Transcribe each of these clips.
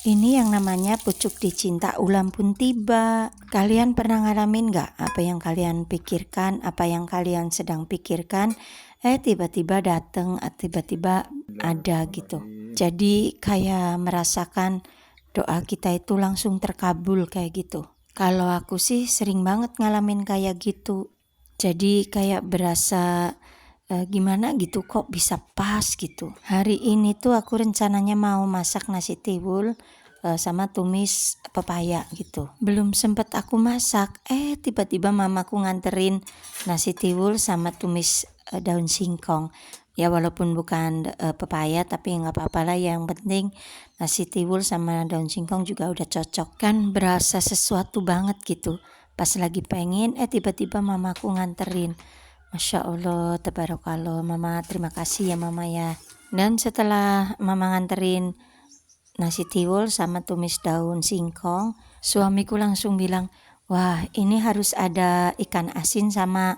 Ini yang namanya pucuk dicinta ulam pun tiba. Kalian pernah ngalamin gak apa yang kalian pikirkan, apa yang kalian sedang pikirkan, tiba-tiba dateng, tiba-tiba ada gitu. Jadi kayak merasakan doa kita itu langsung terkabul kayak gitu. Kalau aku sih sering banget ngalamin kayak gitu. Jadi kayak berasa gimana gitu, kok bisa pas gitu. Hari ini tuh aku rencananya mau masak nasi tiwul sama tumis pepaya gitu. Belum sempet aku masak, tiba-tiba mamaku nganterin nasi tiwul sama tumis daun singkong. Ya walaupun bukan pepaya tapi nggak apa-apa lah, yang penting nasi tiwul sama daun singkong juga udah cocok. Kan berasa sesuatu banget gitu. Pas lagi pengen, tiba-tiba mamaku nganterin. Masya Allah, tabarakallah, mama terima kasih ya mama ya. Dan setelah mama nganterin nasi tiwul sama tumis daun singkong, suamiku langsung bilang, wah ini harus ada ikan asin sama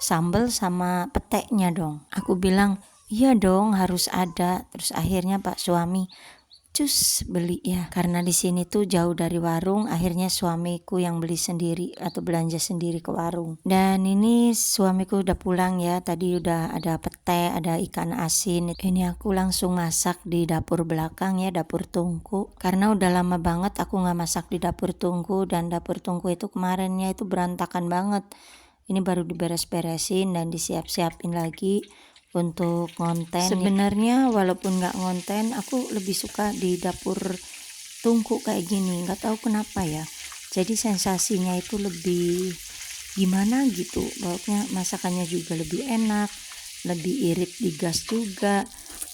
sambal sama peteknya dong. Aku bilang, iya dong harus ada. Terus akhirnya Pak suami cus beli ya, karena di sini tuh jauh dari warung. Akhirnya suamiku yang beli sendiri atau belanja sendiri ke warung. Dan ini suamiku udah pulang ya, tadi udah ada pete, ada ikan asin. Ini aku langsung masak di dapur belakang ya, dapur tungku, karena udah lama banget aku nggak masak di dapur tungku. Dan dapur tungku itu kemarinnya itu berantakan banget. Ini baru diberes-beresin dan disiap-siapin lagi untuk konten. Sebenarnya walaupun nggak ngonten, aku lebih suka di dapur tungku kayak gini. Nggak tahu kenapa ya. Jadi sensasinya itu lebih gimana gitu. Pokoknya masakannya juga lebih enak, lebih irit di gas juga.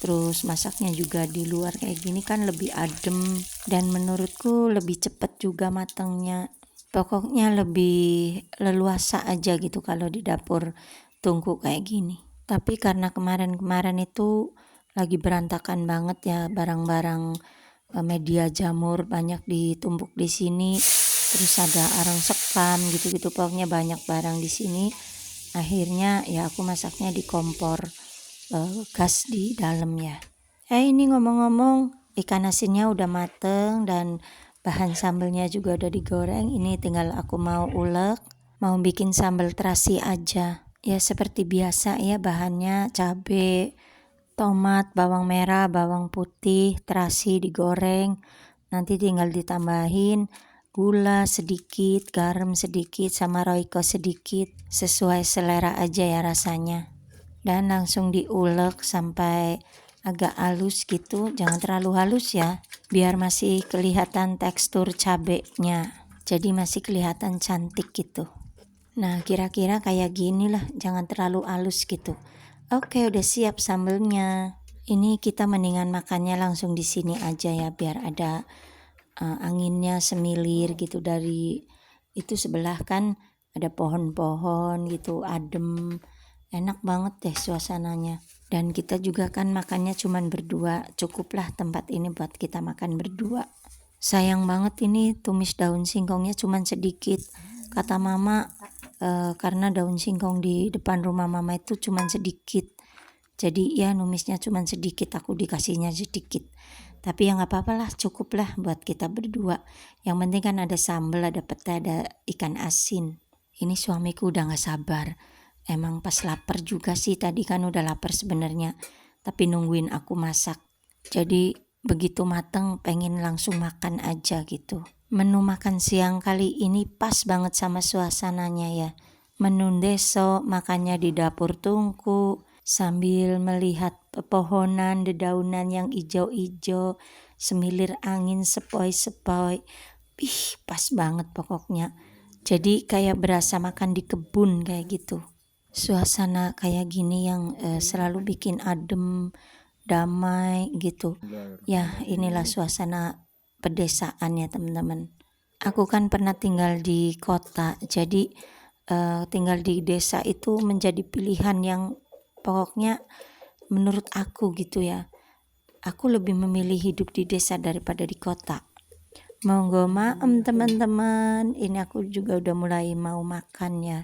Terus masaknya juga di luar kayak gini kan lebih adem, dan menurutku lebih cepet juga matangnya. Pokoknya lebih leluasa aja gitu kalau di dapur tungku kayak gini. Tapi karena kemarin-kemarin itu lagi berantakan banget ya, barang-barang media jamur banyak ditumpuk di sini. Terus ada arang sekam gitu-gitu, pokoknya banyak barang di sini. Akhirnya ya aku masaknya di kompor gas di dalam ya. Ini ngomong-ngomong, ikan asinnya udah mateng dan bahan sambelnya juga udah digoreng. Ini tinggal aku mau ulek, mau bikin sambal terasi aja. Ya seperti biasa ya, bahannya cabai, tomat, bawang merah, bawang putih, terasi digoreng. Nanti tinggal ditambahin gula sedikit, garam sedikit, sama roiko sedikit. Sesuai selera aja ya rasanya. Dan langsung diulek sampai agak halus gitu, jangan terlalu halus ya, biar masih kelihatan tekstur cabenya. Jadi masih kelihatan cantik gitu. Nah kira-kira kayak gini lah, jangan terlalu halus gitu. Oke udah siap sambelnya. Ini kita mendingan makannya langsung di sini aja ya, biar ada anginnya semilir gitu. Dari itu sebelah kan ada pohon-pohon gitu, adem, enak banget deh suasananya. Dan kita juga kan makannya cuman berdua, cukuplah tempat ini buat kita makan berdua. Sayang banget ini tumis daun singkongnya cuman sedikit. Kata mama karena daun singkong di depan rumah mama itu cuman sedikit, jadi ya numisnya cuman sedikit, aku dikasihnya sedikit. Tapi ya nggak apa-apa lah, cukup lah buat kita berdua. Yang penting kan ada sambal, ada pete, ada ikan asin. Ini suamiku udah nggak sabar. Emang pas lapar juga sih, tadi kan udah lapar sebenarnya, tapi nungguin aku masak. Jadi begitu mateng pengen langsung makan aja gitu. Menu makan siang kali ini pas banget sama suasananya ya. Menu deso, makannya di dapur tungku sambil melihat pepohonan, dedaunan yang ijo-ijo, semilir angin sepoi-sepoi. Pas banget pokoknya. Jadi kayak berasa makan di kebun kayak gitu. Suasana kayak gini yang selalu bikin adem, damai gitu. Ya inilah suasana pedesaan ya teman-teman. Aku kan pernah tinggal di kota, jadi tinggal di desa itu menjadi pilihan yang pokoknya menurut aku gitu ya. Aku lebih memilih hidup di desa daripada di kota. Monggo maem teman-teman, ini aku juga udah mulai mau makan ya.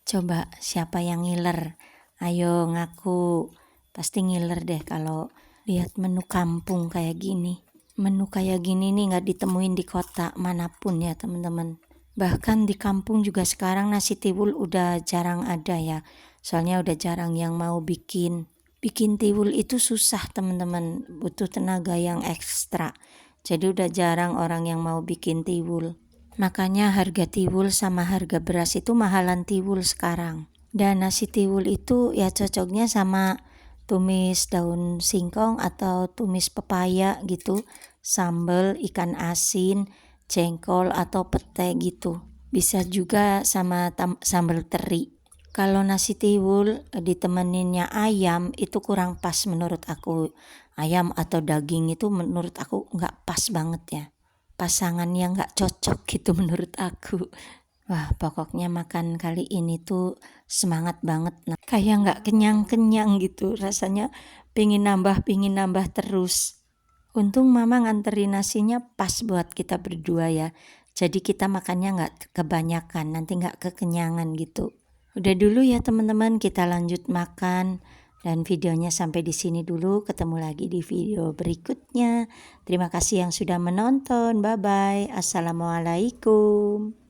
Coba siapa yang ngiler? Ayo ngaku. Pasti ngiler deh kalau lihat menu kampung kayak gini. Menu kayak gini nih nggak ditemuin di kota manapun ya teman-teman. Bahkan di kampung juga sekarang nasi tiwul udah jarang ada ya. Soalnya udah jarang yang mau bikin. Bikin tiwul itu susah teman-teman, butuh tenaga yang ekstra. Jadi udah jarang orang yang mau bikin tiwul. Makanya harga tiwul sama harga beras itu mahalan tiwul sekarang. Dan nasi tiwul itu ya cocoknya sama tumis daun singkong atau tumis pepaya gitu, sambal ikan asin, jengkol atau pete gitu. Bisa juga sama sambal teri. Kalau nasi tiwul ditemeninnya ayam itu kurang pas menurut aku. Ayam atau daging itu menurut aku nggak pas banget ya. Pasangan yang nggak cocok gitu menurut aku. Wah, pokoknya makan kali ini tuh semangat banget. Nah, kayak nggak kenyang-kenyang gitu. Rasanya pingin nambah terus. Untung mama nganterin nasinya pas buat kita berdua ya. Jadi kita makannya nggak kebanyakan, nanti nggak kekenyangan gitu. Udah dulu ya teman-teman, kita lanjut makan. Dan videonya sampai di sini dulu. Ketemu lagi di video berikutnya. Terima kasih yang sudah menonton. Bye-bye. Assalamualaikum.